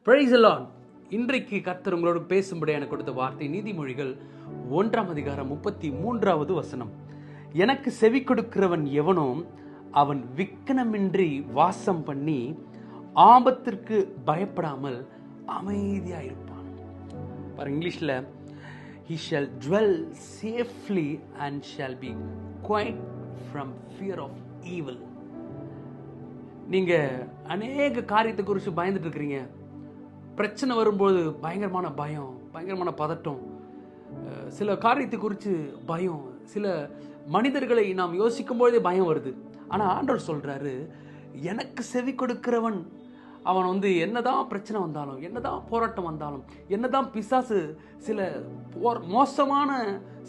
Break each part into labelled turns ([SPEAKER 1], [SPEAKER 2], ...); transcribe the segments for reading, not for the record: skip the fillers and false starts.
[SPEAKER 1] Praise the Lord. இன்றைக்கு கர்த்தர் உங்களோடு பேசும்படி எனக்கு கொடுத்த வார்த்தை நீதிமொழிகள் 1:33 எனக்கு செவி கொடுக்கிறவன் எவனோ அவன் விக்கனமின்றி வாசம் பண்ணி ஆபத்திற்கு பயப்படாமல் அமைதியாயிருப்பான். இங்கிலீஷ்ல he shall dwell safely and shall be quiet from fear of evil. நீங்க அநேக காரியத்தை குறித்து பயந்துட்டு இருக்கிறீங்க. பிரச்சனை வரும்போது பயங்கரமான பயம், பயங்கரமான பதட்டம், சில காரியத்தை குறித்து பயம், சில மனிதர்களை நாம் யோசிக்கும் போதே பயம் வருது. ஆனால் ஆண்டவர் சொல்றாரு, எனக்கு செவி கொடுக்கிறவன் அவன் என்னதான் பிரச்சனை வந்தாலும், என்னதான் போராட்டம் வந்தாலும், என்னதான் பிசாசு சில மோசமான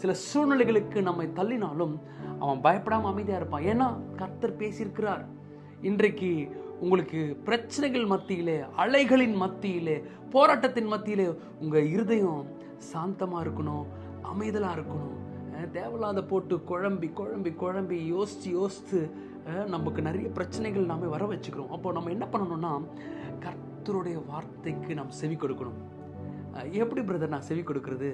[SPEAKER 1] சில சூழ்நிலைகளுக்கு நம்மை தள்ளினாலும் அவன் பயப்படாம அமைதியா இருப்பான். ஏன்னா கர்த்தர் பேசியிருக்கிறார். இன்றைக்கு உங்களுக்கு பிரச்சனைகள் மத்தியிலே, அலைகளின் மத்தியிலே, போராட்டத்தின் மத்தியிலே உங்க இருதயம் சாந்தமா இருக்கணும், அமைதலா இருக்கணும். தேவையில்லாத போட்டு குழம்பி குழம்பி குழம்பி யோசித்து நமக்கு நிறைய பிரச்சனைகள் நாம வர வச்சுக்கிறோம். அப்போ நம்ம என்ன பண்ணணும்னா, கர்த்தருடைய வார்த்தைக்கு நாம் செவி கொடுக்கணும். எப்படி பிரதர் நான் செவி கொடுக்கிறது?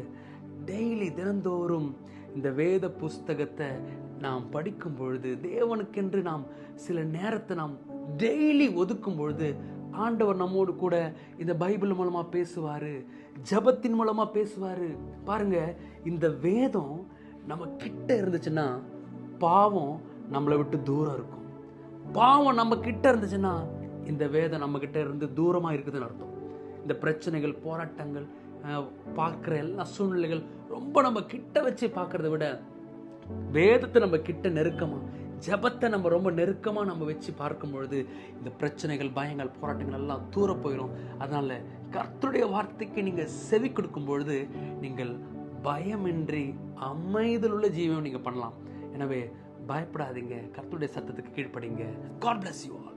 [SPEAKER 1] டெய்லி தினந்தோறும் இந்த வேத புஸ்தகத்தை நாம் படிக்கும் பொழுது, தேவனுக்கென்று நாம் சில நேரத்தை நாம் டெய்லி ஒதுக்கும் பொழுது ஆண்டவர் நம்மோடு கூட இந்த பைபிள் மூலமா பேசுவாரு, ஜபத்தின் மூலமா பேசுவாரு. பாருங்க, இந்த வேதம் நம்ம கிட்ட இருந்துச்சுன்னா பாவம் நம்மளை விட்டு தூரம் இருக்கும். பாவம் நம்ம கிட்ட இருந்துச்சுன்னா இந்த வேதம் நம்ம கிட்ட இருந்து தூரமா இருக்குதுன்னு அர்த்தம். இந்த பிரச்சனைகள், போராட்டங்கள், பார்க்குற எல்லா சூழ்நிலைகள் ரொம்ப நம்ம கிட்ட வச்சு பார்க்கறத விட வேதத்தை நம்ம கிட்ட நெருக்கமா, ஜபத்தை நம்ம ரொம்ப நெருக்கமா நம்ம வச்சு பார்க்கும் பொழுது இந்த பிரச்சனைகள், பயங்கள், போராட்டங்கள் எல்லாம் தூர போயிடும். அதனால கர்த்தருடைய வார்த்தைக்கு நீங்க செவி கொடுக்கும் பொழுது நீங்கள் பயமின்றி அமைதலுள்ள ஜீவனம் நீங்க பண்ணலாம். எனவே பயப்படாதீங்க, கர்த்தருடைய சத்தத்துக்கு கீழ்ப்படிங்க. God bless you all.